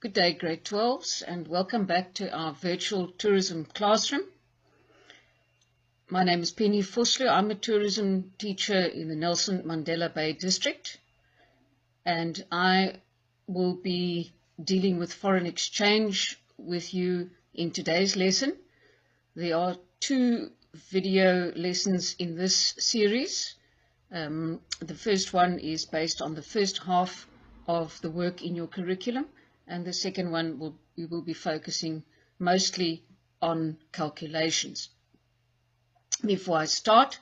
Good day, grade 12s, and welcome back to our virtual tourism classroom. My name is Penny Vosloo. I'm a tourism teacher in the Nelson Mandela Bay district, and I will be dealing with foreign exchange with you in today's lesson. There are two video lessons in this series. The first one is based on the first half of the work in your curriculum, and the second one we will be focusing mostly on calculations. Before I start,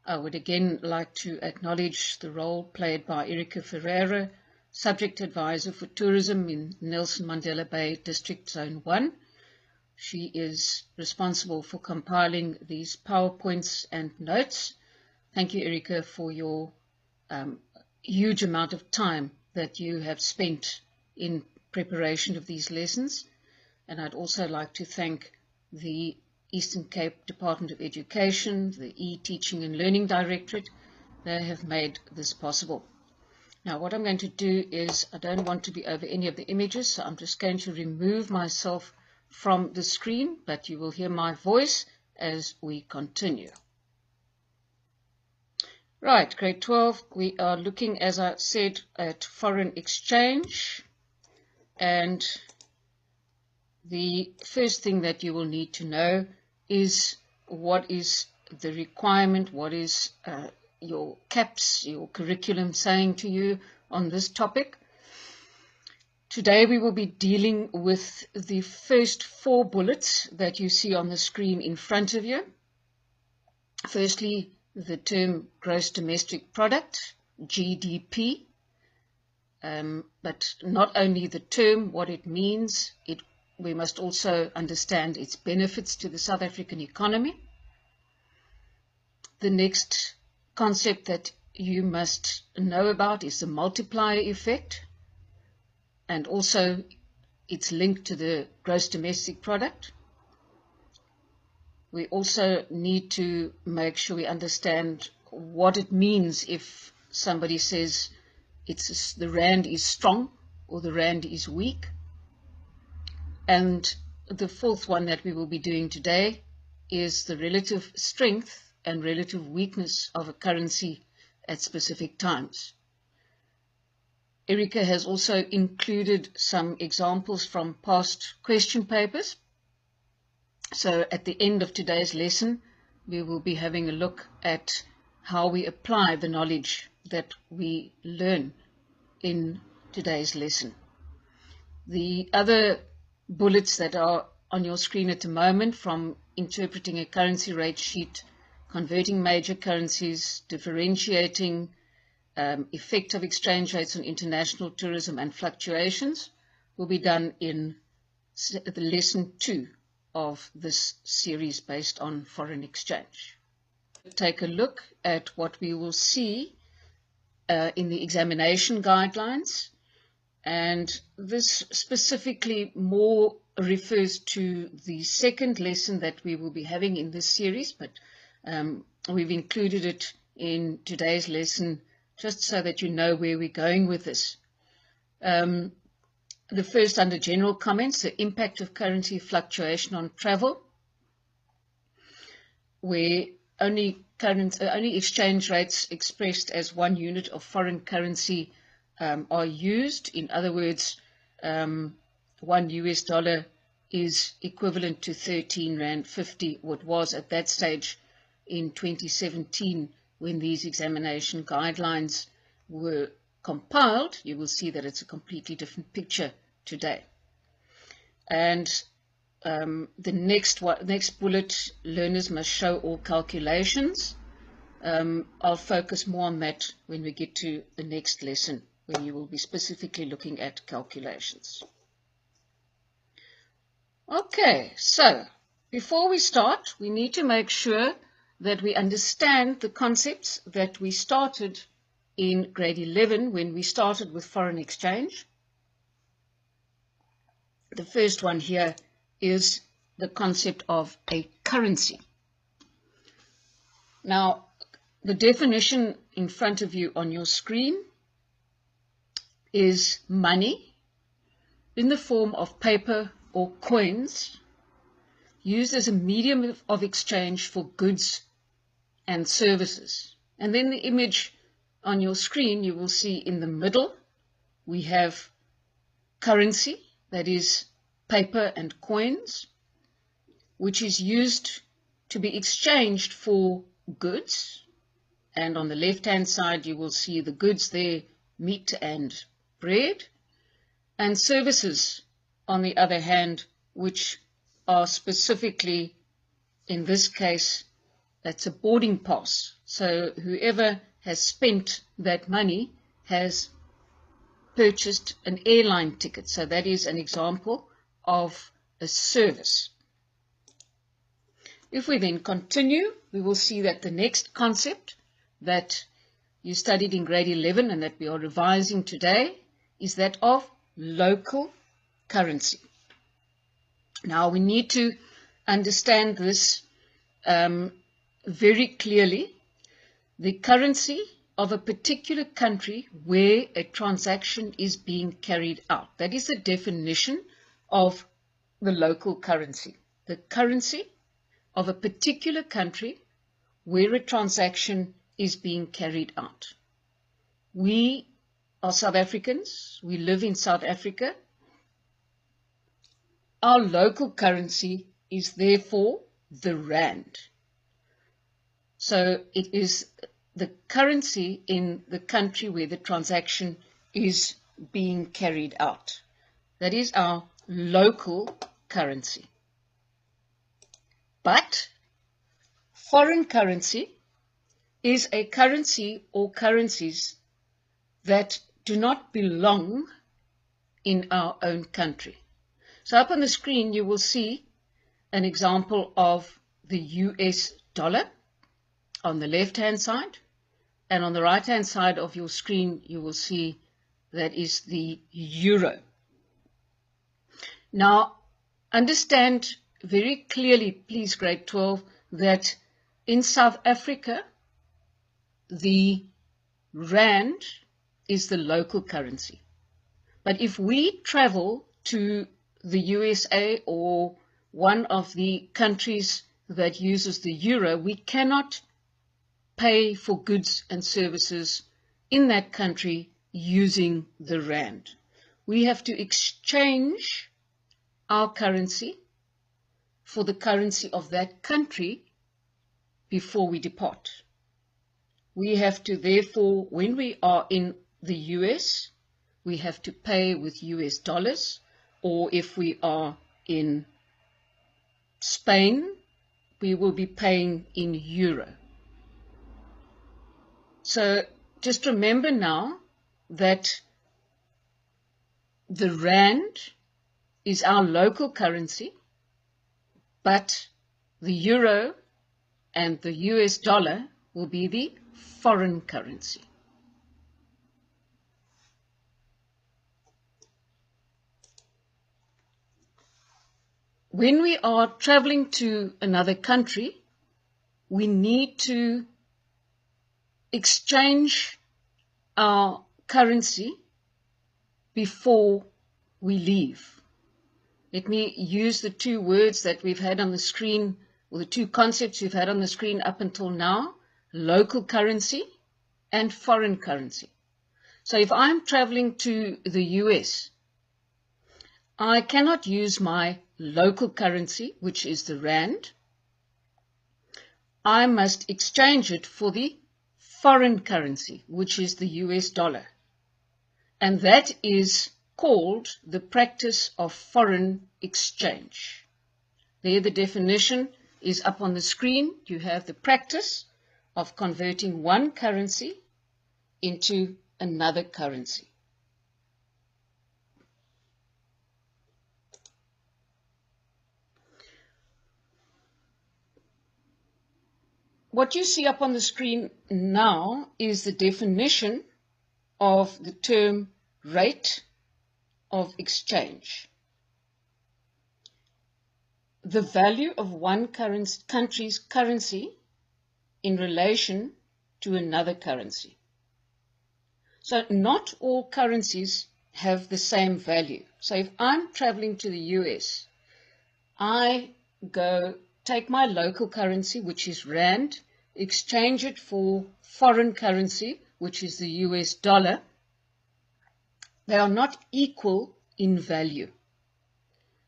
I would again like to acknowledge the role played by Erika Ferreira, Subject Advisor for Tourism in Nelson Mandela Bay District Zone 1. She is responsible for compiling these PowerPoints and notes. Thank you, Erika, for your huge amount of time that you have spent in preparation of these lessons. And I'd also like to thank the Eastern Cape Department of Education, the E-Teaching and Learning Directorate. They have made this possible. Now, what I'm going to do is, I don't want to be over any of the images, so I'm just going to remove myself from the screen, but you will hear my voice as we continue. Right, grade 12, we are looking, as I said, at foreign exchange. And the first thing that you will need to know is what is the requirement, what is your CAPS, your curriculum saying to you on this topic. Today we will be dealing with the first 4 bullets that you see on the screen in front of you. Firstly, the term gross domestic product, GDP. But not only the term, what it means, we must also understand its benefits to the South African economy. The next concept that you must know about is the multiplier effect, and also its link to the gross domestic product. We also need to make sure we understand what it means if somebody says the rand is strong or the rand is weak. And the fourth one that we will be doing today is the relative strength and relative weakness of a currency at specific times. Erika has also included some examples from past question papers. So at the end of today's lesson, we will be having a look at how we apply the knowledge that we learn in today's lesson. The other bullets that are on your screen at the moment, from interpreting a currency rate sheet, converting major currencies, differentiating effect of exchange rates on international tourism and fluctuations, will be done in the lesson 2 of this series based on foreign exchange. Take a look at what we will see in the examination guidelines, and this specifically more refers to the second lesson that we will be having in this series, but we've included it in today's lesson just so that you know where we're going with this. The first, under general comments, the impact of currency fluctuation on travel, where only exchange rates expressed as 1 unit of foreign currency are used. In other words, $1 is equivalent to 13.50 Rand, what was at that stage in 2017 when these examination guidelines were compiled. You will see that it's a completely different picture today. And the next bullet, learners must show all calculations. I'll focus more on that when we get to the next lesson, where you will be specifically looking at calculations. Okay, so before we start, we need to make sure that we understand the concepts that we started in grade 11 when we started with foreign exchange. The first one here is the concept of a currency. Now, the definition in front of you on your screen is money in the form of paper or coins used as a medium of exchange for goods and services. And then the image on your screen, you will see in the middle, we have currency, that is paper and coins, which is used to be exchanged for goods. And on the left-hand side, you will see the goods there, meat and bread, and services, on the other hand, which are specifically, in this case, that's a boarding pass. So whoever has spent that money has purchased an airline ticket. So that is an example of a service. If we then continue, we will see that the next concept that you studied in grade 11 and that we are revising today is that of local currency. Now we need to understand this very clearly. The currency of a particular country where a transaction is being carried out. That is the definition of the local currency. The currency of a particular country where a transaction is being carried out. We are South Africans. We live in South Africa. Our local currency is therefore the rand. So it is the currency in the country where the transaction is being carried out. That is our local currency. But foreign currency is a currency or currencies that do not belong in our own country. So up on the screen you will see an example of the US dollar on the left-hand side, and on the right-hand side of your screen you will see that is the euro. Now understand very clearly, please, grade 12, that in South Africa the rand is the local currency. But if we travel to the USA or one of the countries that uses the euro, we cannot pay for goods and services in that country using the rand. We have to exchange our currency for the currency of that country before we depart. We have to, therefore, when we are in the US, we have to pay with US dollars, or if we are in Spain, we will be paying in euro. So just remember now that the rand is our local currency, but the euro and the US dollar will be the foreign currency. When we are traveling to another country, we need to exchange our currency before we leave. Let me use the two words that we've had on the screen, or the two concepts we've had on the screen up until now: local currency and foreign currency. So if I'm traveling to the US, I cannot use my local currency, which is the rand. I must exchange it for the foreign currency, which is the US dollar. And that is called the practice of foreign exchange. There the definition is up on the screen. You have the practice of converting one currency into another currency. What you see up on the screen now is the definition of the term rate of exchange. The value of one country's currency in relation to another currency. So not all currencies have the same value. So if I'm traveling to the US, I go take my local currency, which is Rand, exchange it for foreign currency, which is the US dollar. They are not equal in value.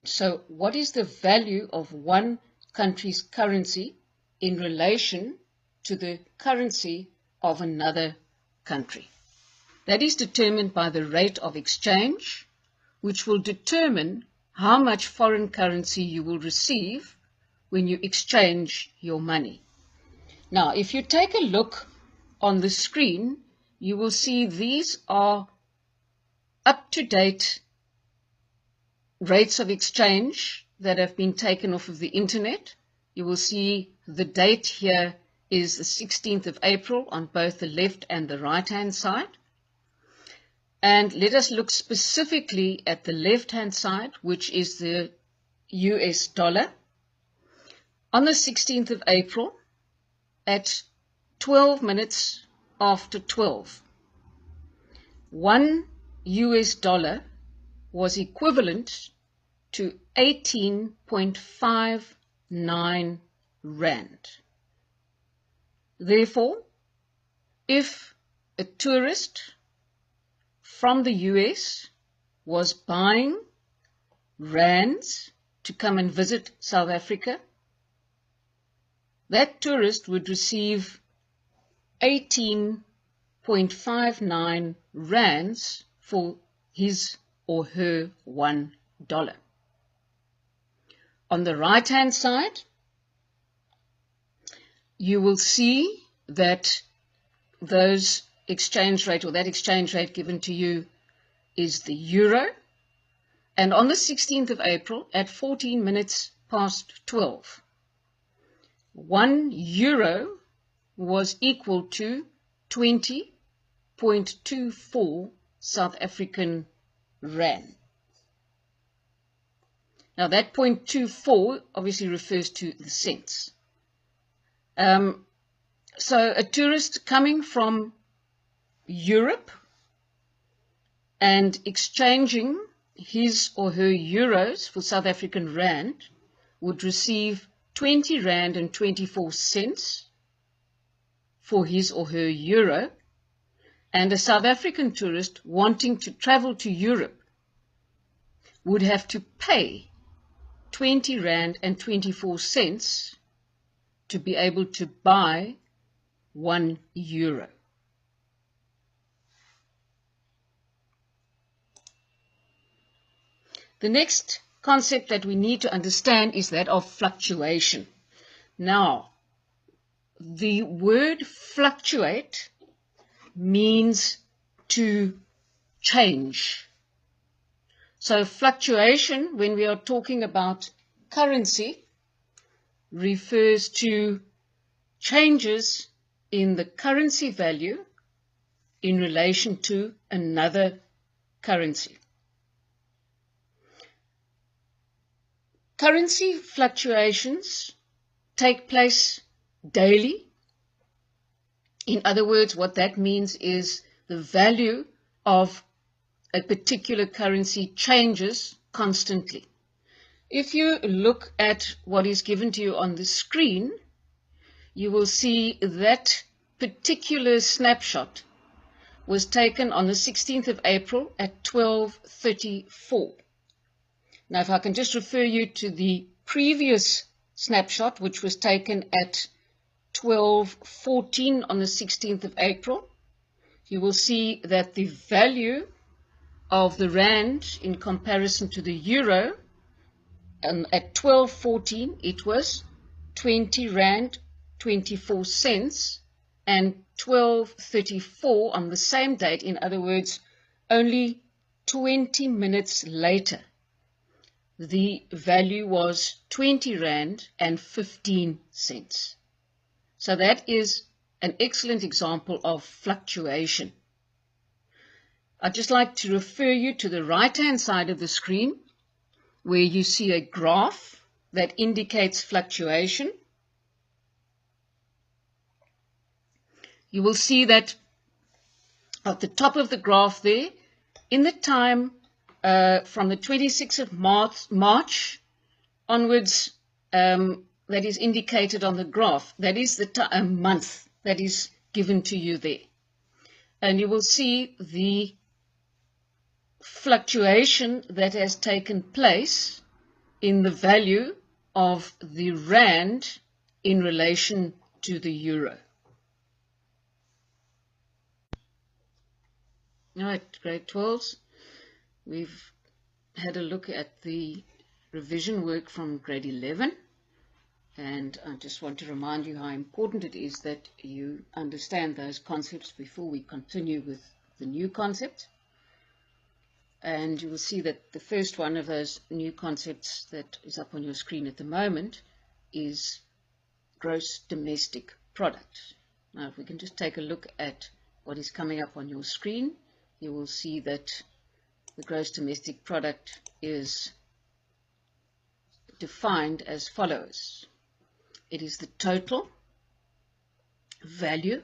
So what is the value of one country's currency in relation to the currency of another country? That is determined by the rate of exchange, which will determine how much foreign currency you will receive when you exchange your money. Now, if you take a look on the screen, you will see these are up-to-date rates of exchange that have been taken off of the internet. You will see the date here is the 16th of April on both the left and the right-hand side. And let us look specifically at the left-hand side, which is the US dollar. On the 16th of April, at 12 minutes after 12, 1 US dollar was equivalent to 18.59 Rand. Therefore, if a tourist from the US was buying rands to come and visit South Africa, that tourist would receive 18.59 rands for his or her $1. On the right-hand side, you will see that those exchange rate, or that exchange rate given to you, is the euro. And on the 16th of April at 14 minutes past 12, 1 euro was equal to 20.24 South African Rand. Now that 0.24 obviously refers to the cents. So a tourist coming from Europe and exchanging his or her euros for South African Rand would receive 20 Rand and 24 cents for his or her euro, and a South African tourist wanting to travel to Europe would have to pay 20 Rand and 24 cents to be able to buy 1 euro. The next concept that we need to understand is that of fluctuation. Now, the word fluctuate means to change. So fluctuation, when we are talking about currency, refers to changes in the currency value in relation to another currency. Currency fluctuations take place daily. In other words, what that means is the value of a particular currency changes constantly. If you look at what is given to you on the screen, you will see that particular snapshot was taken on the 16th of April at 12:34. Now, if I can just refer you to the previous snapshot, which was taken at 12:14 on the 16th of April, you will see that the value of the Rand in comparison to the euro, at 12:14 it was 20 Rand 24 cents, and 12:34 on the same date, in other words, only 20 minutes later, the value was 20 Rand and 15 cents. So that is an excellent example of fluctuation. I'd just like to refer you to the right-hand side of the screen, where you see a graph that indicates fluctuation. You will see that at the top of the graph there in the time from the 26th of March onwards, that is indicated on the graph, that is the month that is given to you there. And you will see the fluctuation that has taken place in the value of the rand in relation to the euro. All right, grade 12s, we've had a look at the revision work from grade 11, and I just want to remind you how important it is that you understand those concepts before we continue with the new concept. And you will see that the first one of those new concepts that is up on your screen at the moment is gross domestic product. Now, if we can just take a look at what is coming up on your screen, you will see that the gross domestic product is defined as follows. It is the total value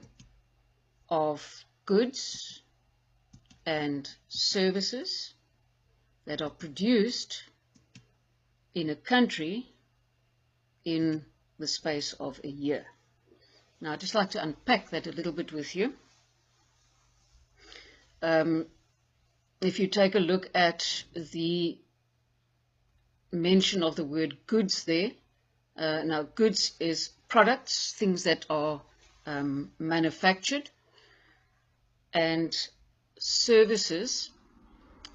of goods and services that are produced in a country in the space of a year. Now, I'd just like to unpack that a little bit with you. If you take a look at the mention of the word goods there, now goods is products, things that are manufactured, and services,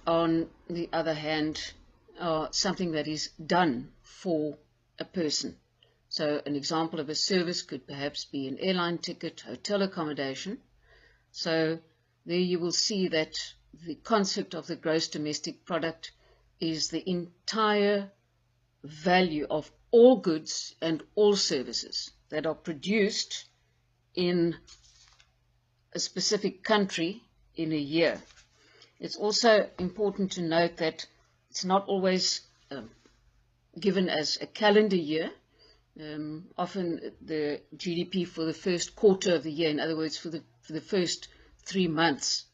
on the other hand, are something that is done for a person. So an example of a service could perhaps be an airline ticket, hotel accommodation. So there you will see that the concept of the gross domestic product is the entire value of all goods and all services that are produced in a specific country in a year. It's also important to note that it's not always given as a calendar year. Often the GDP for the first quarter of the year, in other words, for the first 3 months,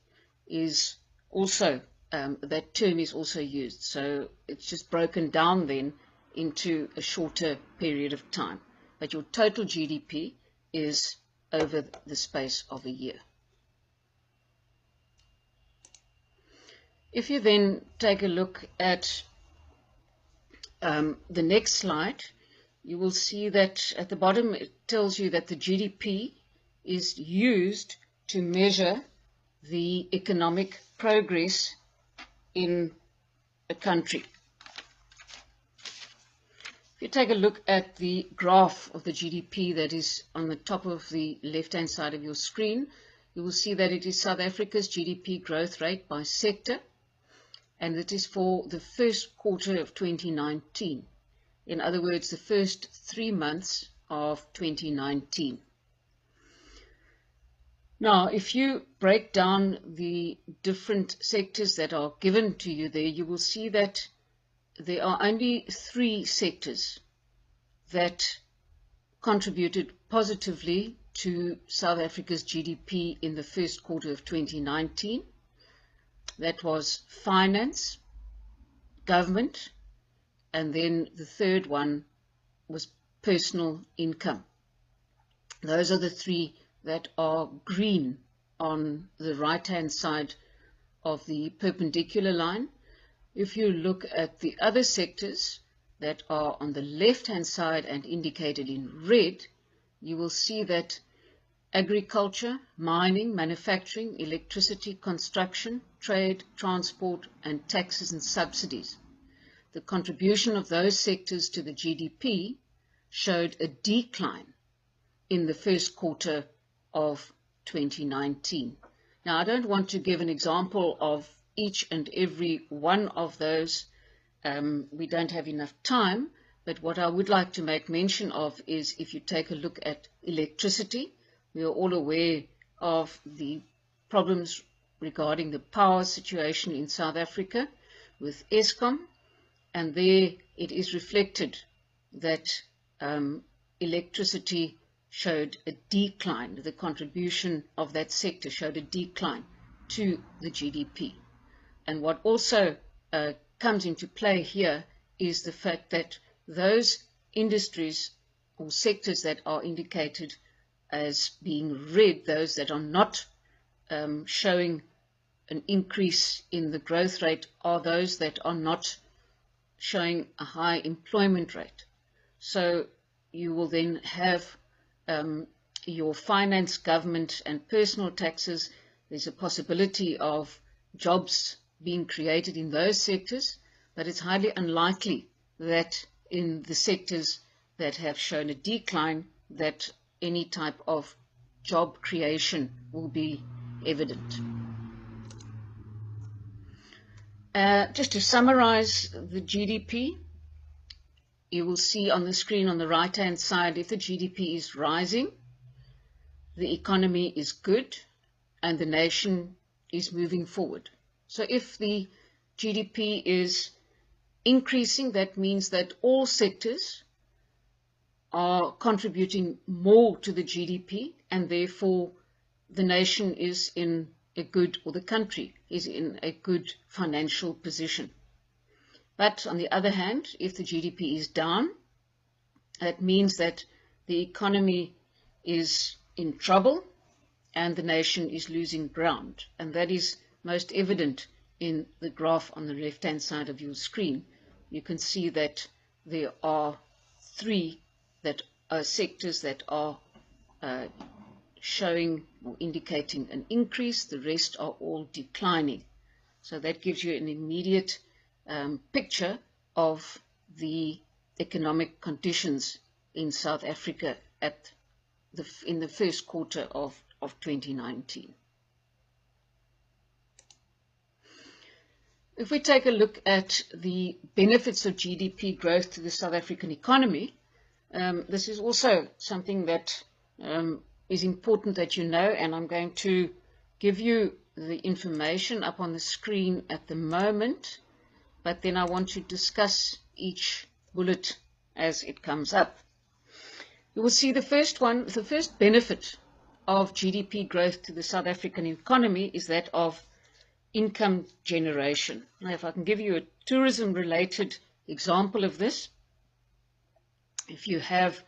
is also, that term is also used. So it's just broken down then into a shorter period of time. But your total GDP is over the space of a year. If you then take a look at the next slide, you will see that at the bottom it tells you that the GDP is used to measure the economic progress in a country. If you take a look at the graph of the GDP that is on the top of the left-hand side of your screen, you will see that it is South Africa's GDP growth rate by sector, and it is for the first quarter of 2019. In other words, the first 3 months of 2019. Now, if you break down the different sectors that are given to you there, you will see that there are only 3 sectors that contributed positively to South Africa's GDP in the first quarter of 2019. That was finance, government, and then the third one was personal income. Those are the 3 that are green on the right-hand side of the perpendicular line. If you look at the other sectors that are on the left-hand side and indicated in red, you will see that agriculture, mining, manufacturing, electricity, construction, trade, transport, and taxes and subsidies. The contribution of those sectors to the GDP showed a decline in the first quarter of 2019. Now, I don't want to give an example of each and every one of those. We don't have enough time, but what I would like to make mention of is if you take a look at electricity, we are all aware of the problems regarding the power situation in South Africa with Eskom, and there it is reflected that electricity showed a decline. The contribution of that sector showed a decline to the GDP. And what also comes into play here is the fact that those industries or sectors that are indicated as being red, those that are not showing an increase in the growth rate, are those that are not showing a high employment rate. So you will then have your finance, government, and personal taxes. There's a possibility of jobs being created in those sectors, but it's highly unlikely that in the sectors that have shown a decline, that any type of job creation will be evident. Just to summarize the GDP, you will see on the screen on the right-hand side, if the GDP is rising, the economy is good, and the nation is moving forward. So if the GDP is increasing, that means that all sectors are contributing more to the GDP, and therefore the nation is in a good, or the country is in a good financial position. But on the other hand, if the GDP is down, that means that the economy is in trouble and the nation is losing ground. And that is most evident in the graph on the left-hand side of your screen. You can see that there are three sectors that are showing or indicating an increase. The rest are all declining. So that gives you an immediate picture of the economic conditions in South Africa in the first quarter of 2019. If we take a look at the benefits of GDP growth to the South African economy, this is also something that is important that you know, and I'm going to give you the information up on the screen at the moment, but then I want to discuss each bullet as it comes up. You will see the first benefit of GDP growth to the South African economy is that of income generation. Now, if I can give you a tourism-related example of this, if you have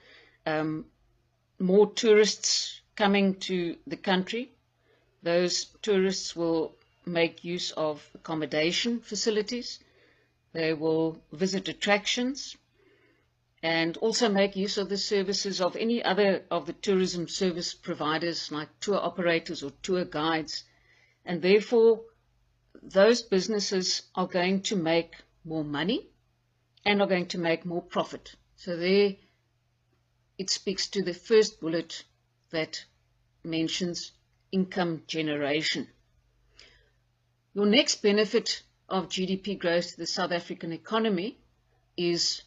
more tourists coming to the country, those tourists will make use of accommodation facilities, they will visit attractions, and also make use of the services of any other of the tourism service providers like tour operators or tour guides, and therefore those businesses are going to make more money and are going to make more profit. So there it speaks to the first bullet that mentions income generation. Your next benefit of GDP growth to the South African economy is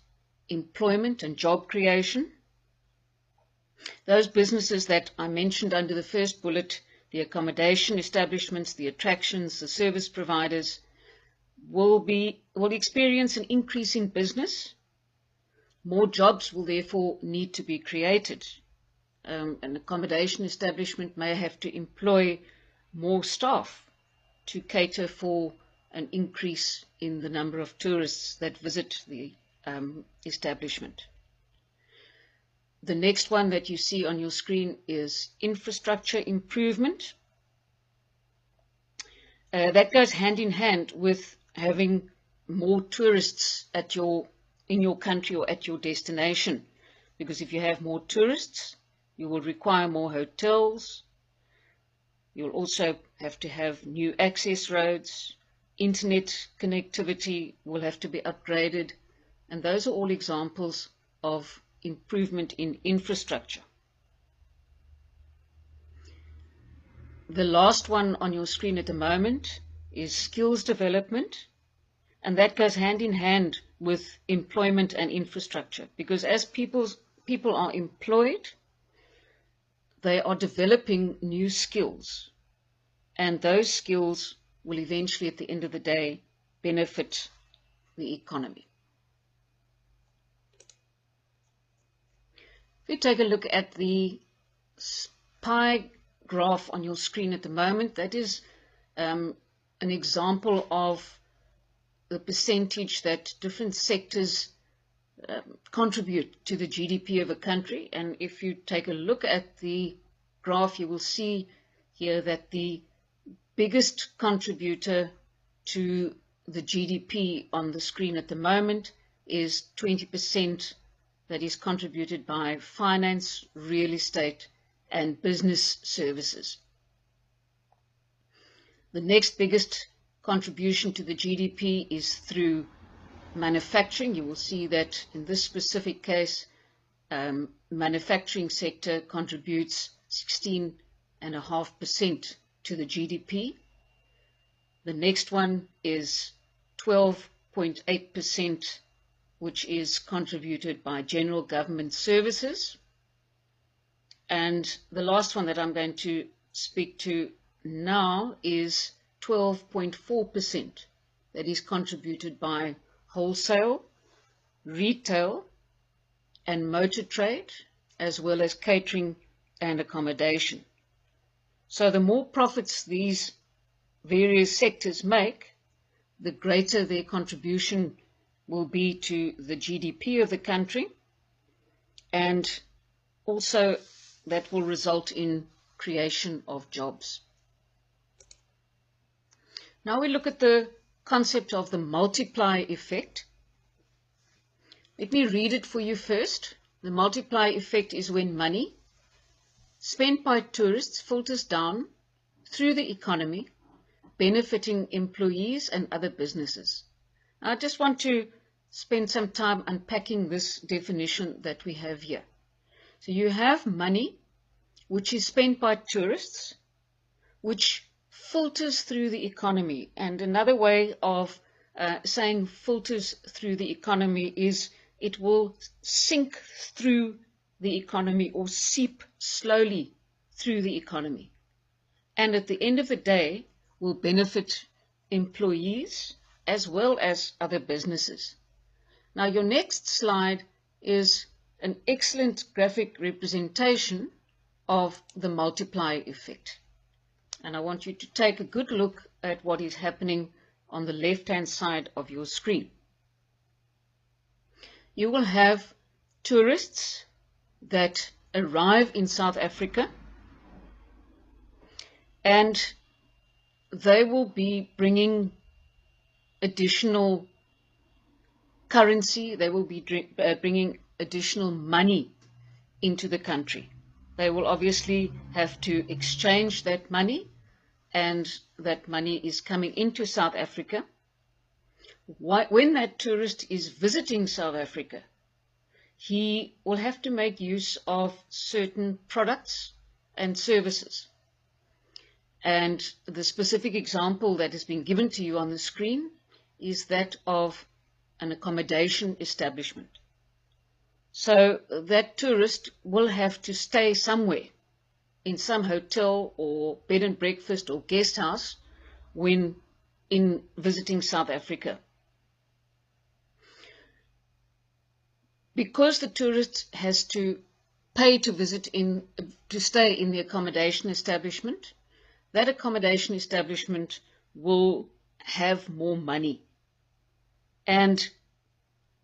employment and job creation. Those businesses that I mentioned under the first bullet, the accommodation establishments, the attractions, the service providers, will experience an increase in business. More jobs will therefore need to be created. An accommodation establishment may have to employ more staff to cater for an increase in the number of tourists that visit the establishment. The next one that you see on your screen is infrastructure improvement. That goes hand in hand with having more tourists in your country or at your destination, because if you have more tourists, you will require more hotels. You'll also have to have new access roads. Internet connectivity will have to be upgraded. And those are all examples of improvement in infrastructure. The last one on your screen at the moment is skills development. And that goes hand in hand with employment and infrastructure. Because as people are employed, they are developing new skills, and those skills will eventually, at the end of the day, benefit the economy. If you take a look at the pie graph on your screen at the moment, that is a an example of the percentage that different sectors contribute to the GDP of a country. And if you take a look at the graph, you will see here that the biggest contributor to the GDP on the screen at the moment is 20% that is contributed by finance, real estate, and business services. The next biggest contribution to the GDP is through manufacturing. You will see that in this specific case, manufacturing sector contributes 16.5% to the GDP. The next one is 12.8%, which is contributed by general government services. And the last one that I'm going to speak to now is 12.4%, that is contributed by wholesale, retail, and motor trade, as well as catering and accommodation. So the more profits these various sectors make, the greater their contribution will be to the GDP of the country, and also that will result in creation of jobs. Now we look at the concept of the multiplier effect. Let me read it for you first. The multiplier effect is when money spent by tourists filters down through the economy, benefiting employees and other businesses. I just want to spend some time unpacking this definition that we have here. So you have money which is spent by tourists, which filters through the economy. And another way of saying filters through the economy is it will sink through the economy or seep slowly through the economy. And at the end of the day, will benefit employees as well as other businesses. Now your next slide is an excellent graphic representation of the multiplier effect. And I want you to take a good look at what is happening on the left-hand side of your screen. You will have tourists that arrive in South Africa, and they will be bringing additional currency, they will be bringing additional money into the country. They will obviously have to exchange that money, and that money is coming into South Africa. When that tourist is visiting South Africa, he will have to make use of certain products and services. And the specific example that has been given to you on the screen is that of an accommodation establishment. So that tourist will have to stay somewhere, in some hotel or bed and breakfast or guest house when in visiting South Africa. Because the tourist has to pay to stay in the accommodation establishment, that accommodation establishment will have more money. And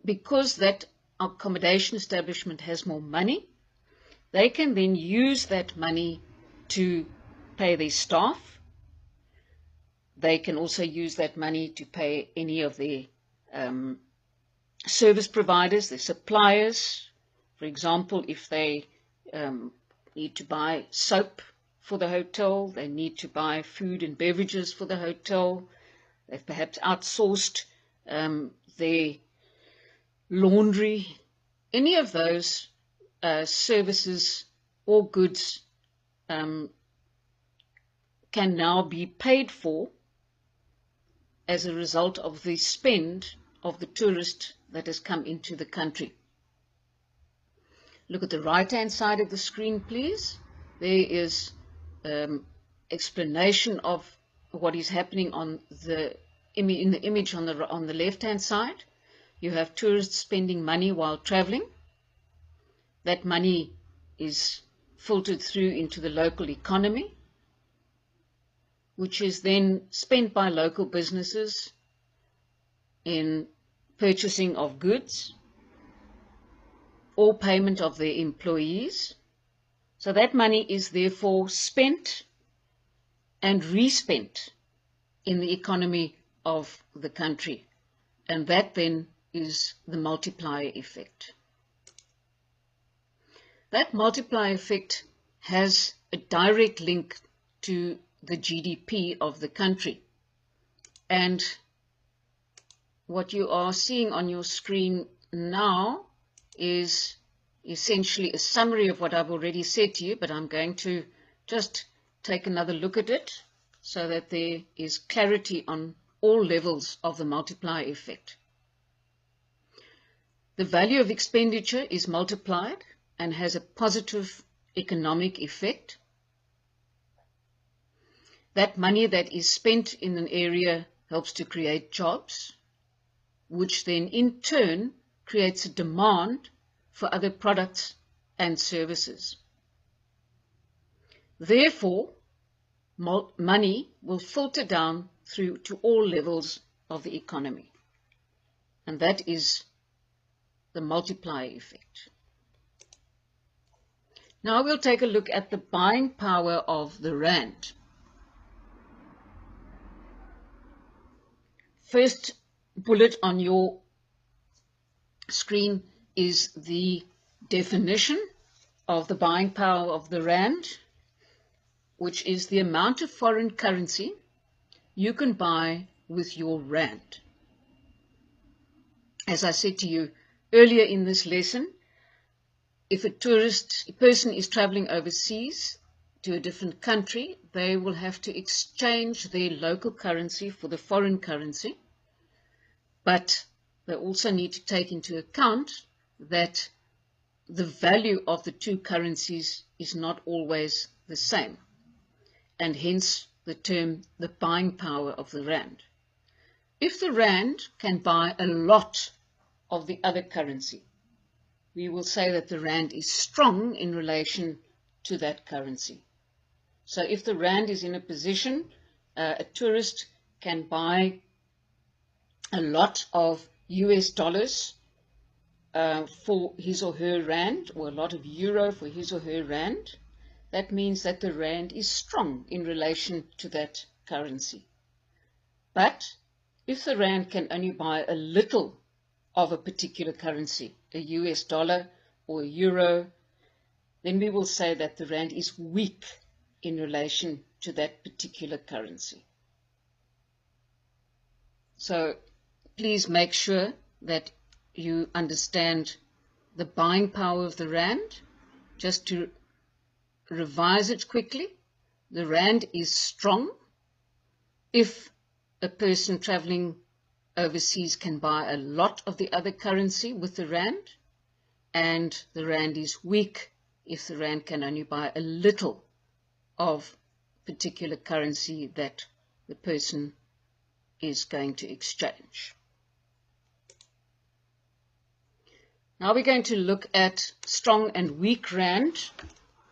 because that accommodation establishment has more money, they can then use that money to pay their staff. They can also use that money to pay any of their service providers, their suppliers. For example, if they need to buy soap for the hotel, they need to buy food and beverages for the hotel, they've perhaps outsourced their laundry, any of those services or goods can now be paid for as a result of the spend of the tourist that has come into the country. Look at the right-hand side of the screen, please. There is explanation of what is happening on in the image on the left-hand side. You have tourists spending money while traveling. That money is filtered through into the local economy. which is then spent by local businesses in purchasing of goods or payment of their employees. So that money is therefore spent and respent in the economy of the country. And that then is the multiplier effect. That multiplier effect has a direct link to the GDP of the country. And what you are seeing on your screen now is essentially a summary of what I've already said to you, but I'm going to just take another look at it so that there is clarity on all levels of the multiplier effect. The value of expenditure is multiplied and has a positive economic effect. That money that is spent in an area helps to create jobs, which then in turn creates a demand for other products and services. Therefore, money will filter down through to all levels of the economy. And that is the multiplier effect. Now we'll take a look at the buying power of the rand. First bullet on your screen is the definition of the buying power of the rand, which is the amount of foreign currency you can buy with your rand. As I said to you earlier in this lesson, if a person is traveling overseas to a different country, they will have to exchange their local currency for the foreign currency. But they also need to take into account that the value of the two currencies is not always the same, and hence the term the buying power of the rand. If the rand can buy a lot of the other currency, we will say that the rand is strong in relation to that currency. So if the rand is in a position, a tourist can buy a lot of US dollars for his or her rand, or a lot of euro for his or her rand, that means that the rand is strong in relation to that currency. But if the rand can only buy a little of a particular currency, a US dollar or a euro, then we will say that the rand is weak in relation to that particular currency. So please make sure that you understand the buying power of the rand. Just to revise it quickly, the rand is strong if a person traveling overseas can buy a lot of the other currency with the rand, and the rand is weak if the rand can only buy a little of particular currency that the person is going to exchange. Now we're going to look at strong and weak rand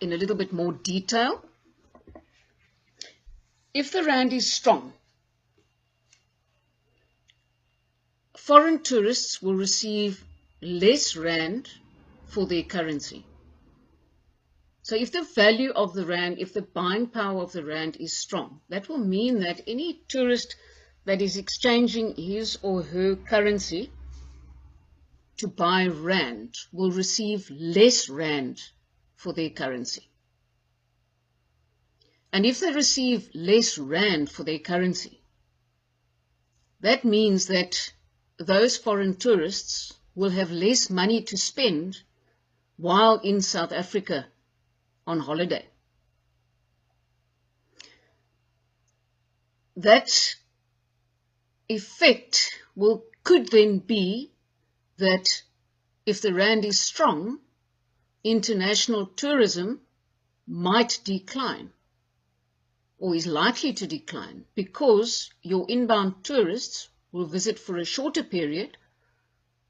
in a little bit more detail. If the rand is strong, foreign tourists will receive less rand for their currency. So if the value of the rand, if the buying power of the rand is strong, that will mean that any tourist that is exchanging his or her currency to buy rand will receive less rand for their currency. And if they receive less rand for their currency, that means that those foreign tourists will have less money to spend while in South Africa on holiday. That effect could then be that if the rand is strong, international tourism might decline, or is likely to decline, because your inbound tourists will visit for a shorter period,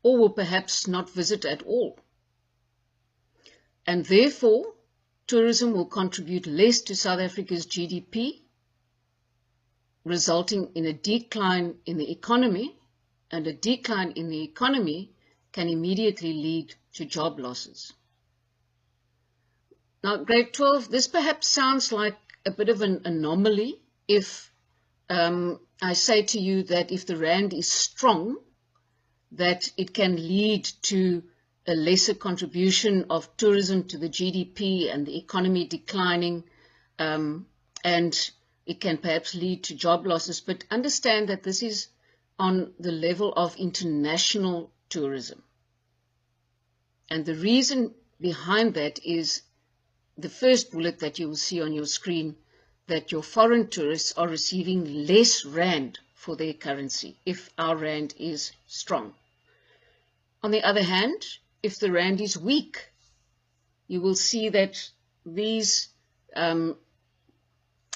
or will perhaps not visit at all. And therefore, tourism will contribute less to South Africa's GDP, resulting in a decline in the economy, and a decline in the economy can immediately lead to job losses. Now, grade 12, this perhaps sounds like a bit of an anomaly if I say to you that if the rand is strong, that it can lead to a lesser contribution of tourism to the GDP and the economy declining, and it can perhaps lead to job losses. But understand that this is on the level of international tourism. And the reason behind that is the first bullet that you will see on your screen, that your foreign tourists are receiving less rand for their currency if our rand is strong. On the other hand, if the rand is weak, you will see that these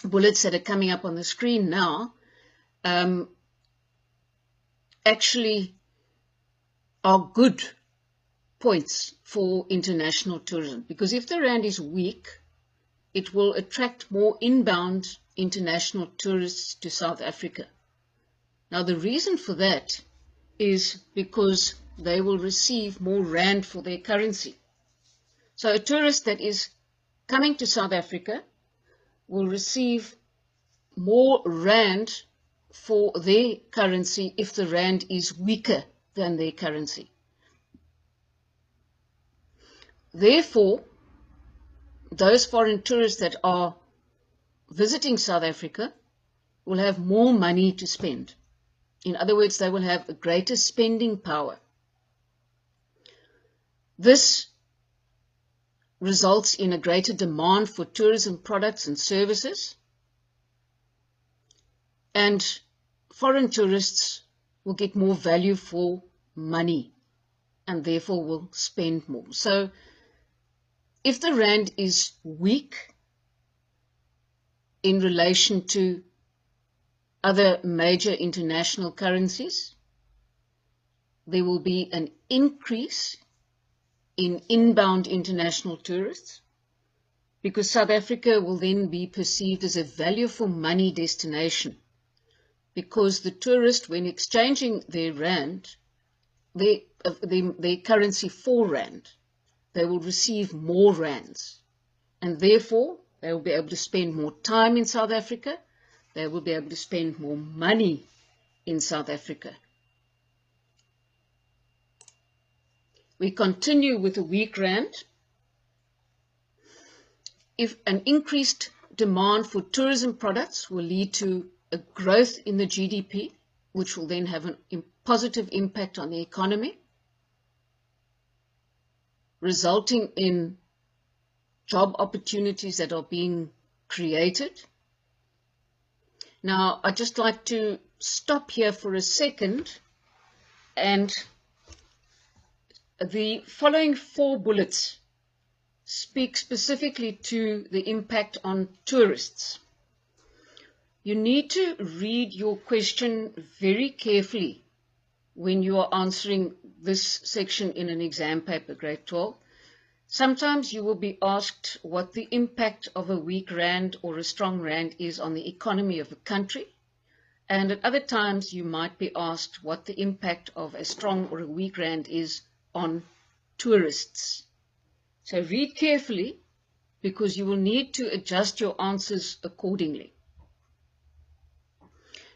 bullets that are coming up on the screen now actually are good points for international tourism, because if the rand is weak, it will attract more inbound international tourists to South Africa. Now, the reason for that is because they will receive more rand for their currency. So a tourist that is coming to South Africa will receive more rand for their currency if the rand is weaker than their currency. Therefore, those foreign tourists that are visiting South Africa will have more money to spend. In other words, they will have a greater spending power. This results in a greater demand for tourism products and services, and foreign tourists will get more value for money and therefore will spend more. So if the rand is weak in relation to other major international currencies, there will be an increase in inbound international tourists, because South Africa will then be perceived as a value for money destination, because the tourist, when exchanging their rand, their currency for rand, they will receive more rands, and therefore they will be able to spend more time in South Africa, they will be able to spend more money in South Africa. We continue with a weak rand. If an increased demand for tourism products will lead to a growth in the GDP, which will then have a positive impact on the economy, resulting in job opportunities that are being created. Now, I'd just like to stop here for a second, and the following 4 bullets speak specifically to the impact on tourists. You need to read your question very carefully when you are answering this section in an exam paper, grade 12. Sometimes you will be asked what the impact of a weak rand or a strong rand is on the economy of a country, and at other times you might be asked what the impact of a strong or a weak rand is on tourists. So read carefully, because you will need to adjust your answers accordingly.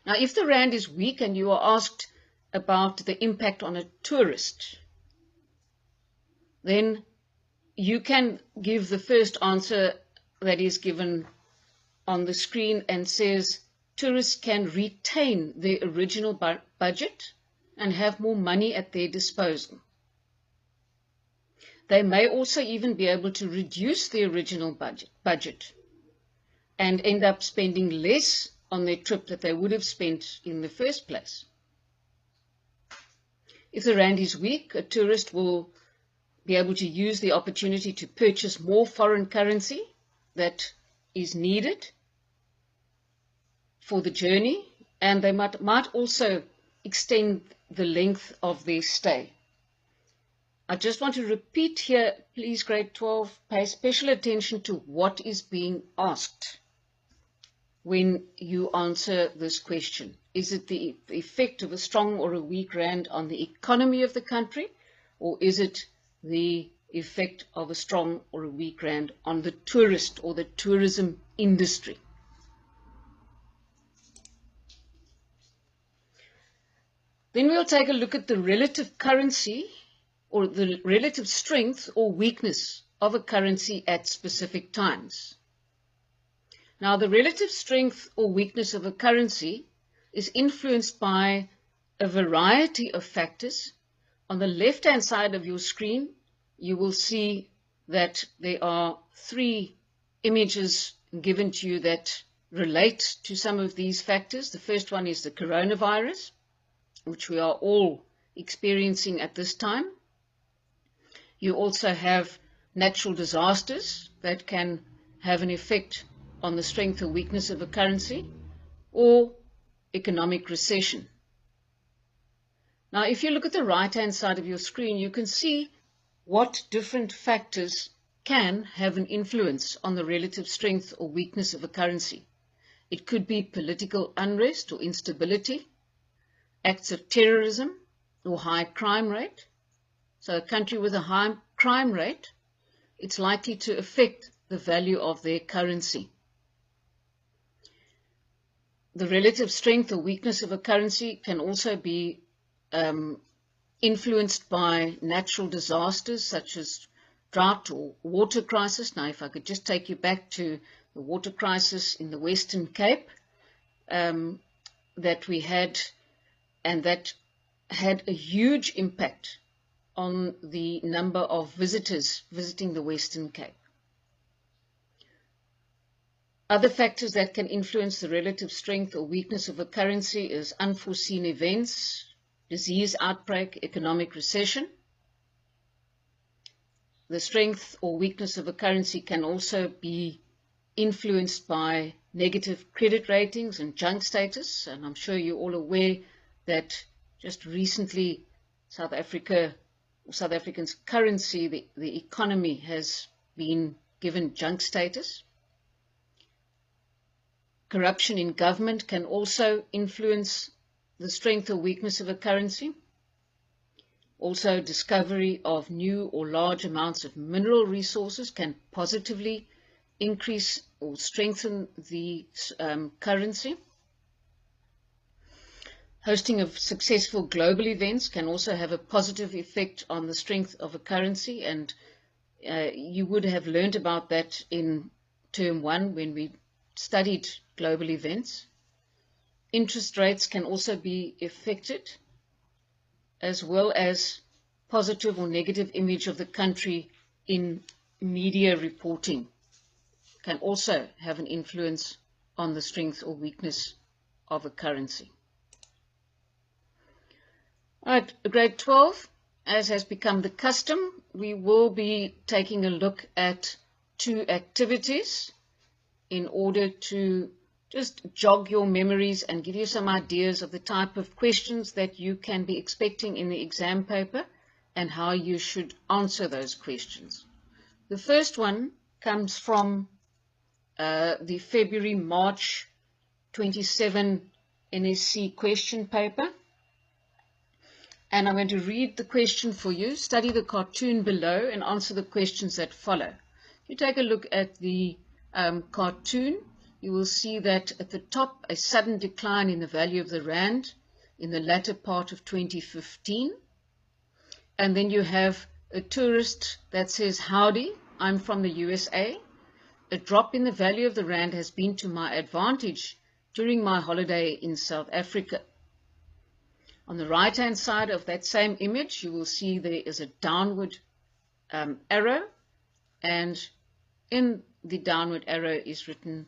Now, if the rand is weak and you are asked about the impact on a tourist, then you can give the first answer that is given on the screen and says tourists can retain their original budget and have more money at their disposal. They may also even be able to reduce their original budget and end up spending less on their trip that they would have spent in the first place. If the rand is weak, a tourist will be able to use the opportunity to purchase more foreign currency that is needed for the journey, and they might also extend the length of their stay. I just want to repeat here, please, grade 12, pay special attention to what is being asked. when you answer this question. Is it the effect of a strong or a weak rand on the economy of the country, or is it the effect of a strong or a weak rand on the tourist or the tourism industry? Then we'll take a look at the relative currency or the relative strength or weakness of a currency at specific times. Now, the relative strength or weakness of a currency is influenced by a variety of factors. On the left-hand side of your screen, you will see that there are 3 images given to you that relate to some of these factors. The first one is the coronavirus, which we are all experiencing at this time. You also have natural disasters that can have an effect on the strength or weakness of a currency, or economic recession. Now, if you look at the right-hand side of your screen, you can see what different factors can have an influence on the relative strength or weakness of a currency. It could be political unrest or instability, acts of terrorism, or high crime rate. So a country with a high crime rate, it's likely to affect the value of their currency. The relative strength or weakness of a currency can also be influenced by natural disasters such as drought or water crisis. Now, if I could just take you back to the water crisis in the Western Cape that we had, and that had a huge impact on the number of visitors visiting the Western Cape. Other factors that can influence the relative strength or weakness of a currency is unforeseen events, disease outbreak, economic recession. The strength or weakness of a currency can also be influenced by negative credit ratings and junk status. And I'm sure you're all aware that just recently South African's currency, the economy, has been given junk status. Corruption in government can also influence the strength or weakness of a currency. Also, discovery of new or large amounts of mineral resources can positively increase or strengthen the currency. Hosting of successful global events can also have a positive effect on the strength of a currency, and you would have learned about that in term 1 when we studied global events. Interest rates can also be affected, as well as positive or negative image of the country in media reporting can also have an influence on the strength or weakness of a currency. All right, grade 12, as has become the custom, we will be taking a look at 2 activities in order to just jog your memories and give you some ideas of the type of questions that you can be expecting in the exam paper and how you should answer those questions. The first one comes from the February-March 27 NSC question paper. And I'm going to read the question for you, study the cartoon below, and answer the questions that follow. If you take a look at the cartoon, you will see that at the top, a sudden decline in the value of the rand in the latter part of 2015. And then you have a tourist that says, "Howdy, I'm from the USA. A drop in the value of the rand has been to my advantage during my holiday in South Africa." On the right-hand side of that same image, you will see there is a downward arrow, and in the downward arrow is written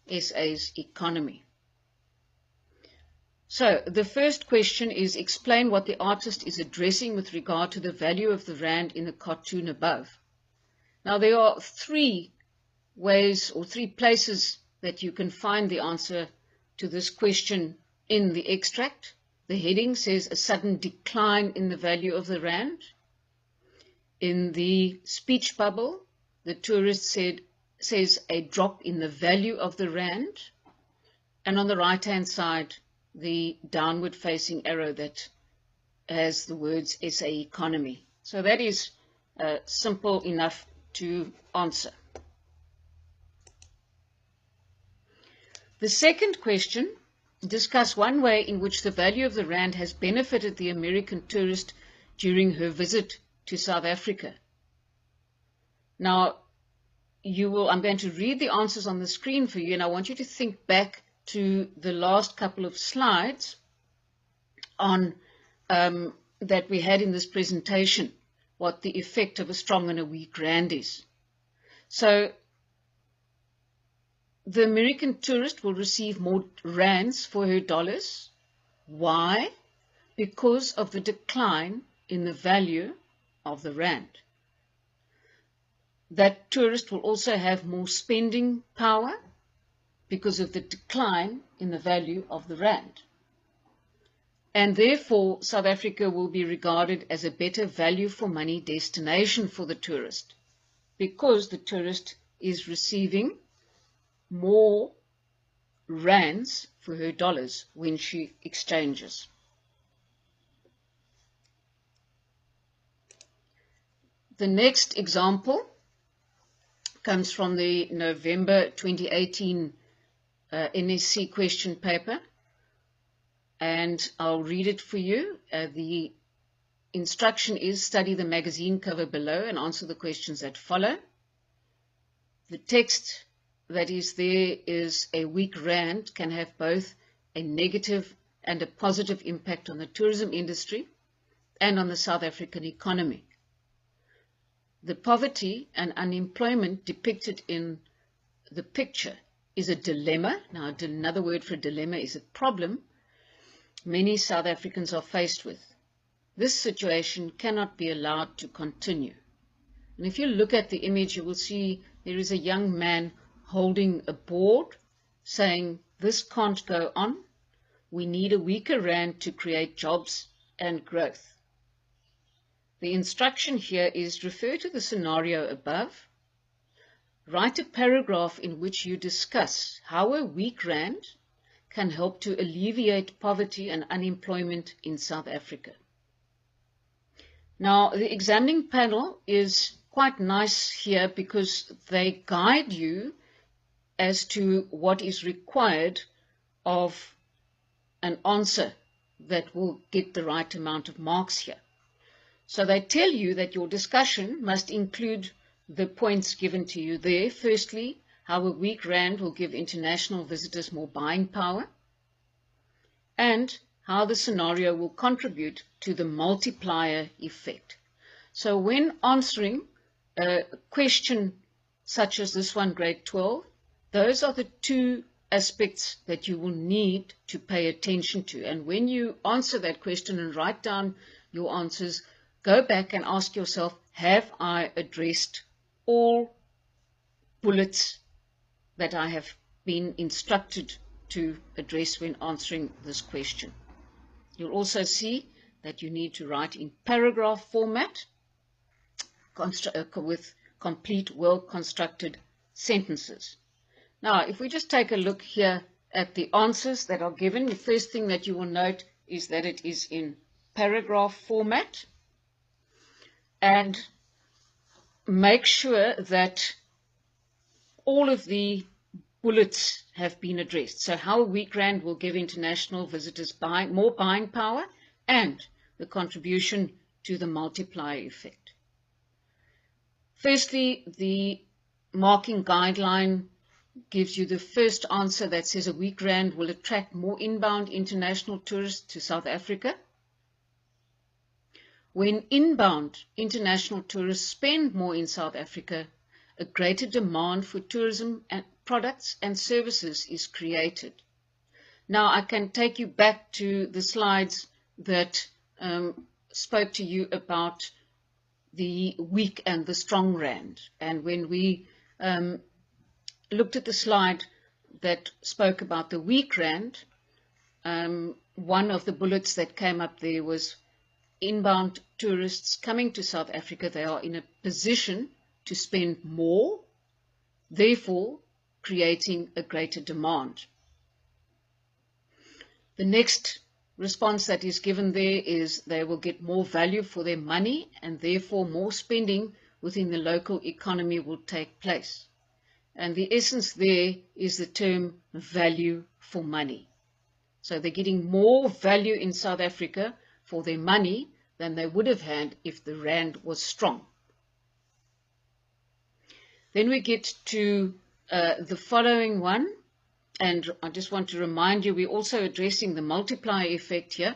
SA's economy. So the first question is, explain what the artist is addressing with regard to the value of the rand in the cartoon above. Now, there are 3 ways or 3 places that you can find the answer to this question in the extract. The heading says a sudden decline in the value of the rand. In the speech bubble, the tourist says a drop in the value of the rand. and on the right-hand side, the downward facing arrow that has the words SA economy. So that is simple enough to answer. The second question, discuss one way in which the value of the rand has benefited the American tourist during her visit to South Africa. Now, I'm going to read the answers on the screen for you, and I want you to think back to the last couple of slides on that we had in this presentation, what the effect of a strong and a weak rand is. So, the American tourist will receive more rands for her dollars. Why? Because of the decline in the value of the rand. That tourist will also have more spending power because of the decline in the value of the rand. And therefore, South Africa will be regarded as a better value for money destination for the tourist, because the tourist is receiving more rands for her dollars when she exchanges. The next example comes from the November 2018 NSC question paper, and I'll read it for you. The instruction is study the magazine cover below and answer the questions that follow. The text that is there is a weak rand can have both a negative and a positive impact on the tourism industry and on the South African economy. The poverty and unemployment depicted in the picture is a dilemma. Now, another word for dilemma is a problem many South Africans are faced with. This situation cannot be allowed to continue. And if you look at the image, you will see there is a young man holding a board saying, "This can't go on. We need a weaker rand to create jobs and growth." The instruction here is refer to the scenario above. Write a paragraph in which you discuss how a weak rand can help to alleviate poverty and unemployment in South Africa. Now, the examining panel is quite nice here because they guide you as to what is required of an answer that will get the right amount of marks here. So they tell you that your discussion must include the points given to you there. Firstly, how a weak rand will give international visitors more buying power, and how the scenario will contribute to the multiplier effect. So when answering a question such as this one, grade 12, those are the two aspects that you will need to pay attention to. And when you answer that question and write down your answers, go back and ask yourself, have I addressed all bullets that I have been instructed to address when answering this question? You'll also see that you need to write in paragraph format with complete, well-constructed sentences. Now, if we just take a look here at the answers that are given, the first thing that you will note is that it is in paragraph format. And make sure that all of the bullets have been addressed. So how a weak rand will give international visitors more buying power and the contribution to the multiplier effect. Firstly, the marking guideline gives you the first answer that says a weak rand will attract more inbound international tourists to South Africa. When inbound international tourists spend more in South Africa, a greater demand for tourism and products and services is created. Now, I can take you back to the slides that spoke to you about the weak and the strong rand. And when we looked at the slide that spoke about the weak rand, one of the bullets that came up there was inbound tourists coming to South Africa. They are in a position to spend more, therefore creating a greater demand. The next response that is given there is they will get more value for their money and therefore more spending within the local economy will take place. And the essence there is the term value for money. So they're getting more value in South Africa for their money than they would have had if the rand was strong. Then we get to the following one, and I just want to remind you, we're also addressing the multiplier effect here.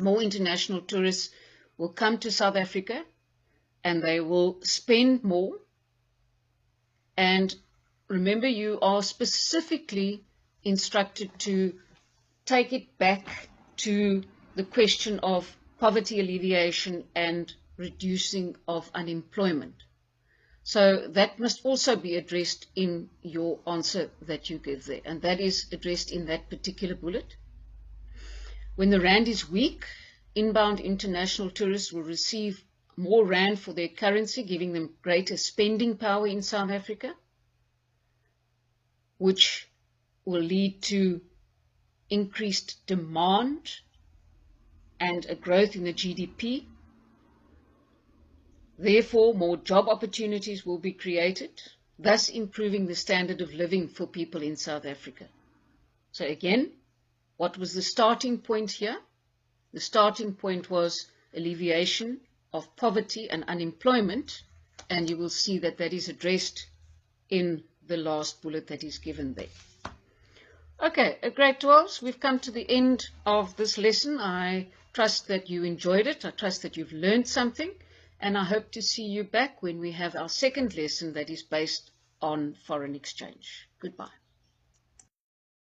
More international tourists will come to South Africa and they will spend more. And remember, you are specifically instructed to take it back to the question of poverty alleviation and reducing of unemployment. So that must also be addressed in your answer that you give there, and that is addressed in that particular bullet. When the rand is weak, inbound international tourists will receive more rand for their currency, giving them greater spending power in South Africa, which will lead to increased demand and a growth in the GDP. Therefore, more job opportunities will be created, thus improving the standard of living for people in South Africa. So again, what was the starting point here? The starting point was alleviation of poverty and unemployment, and you will see that that is addressed in the last bullet that is given there. Okay, grade 12s, we've come to the end of this lesson. I trust that you enjoyed it. I trust that you've learned something. And I hope to see you back when we have our second lesson that is based on foreign exchange. Goodbye.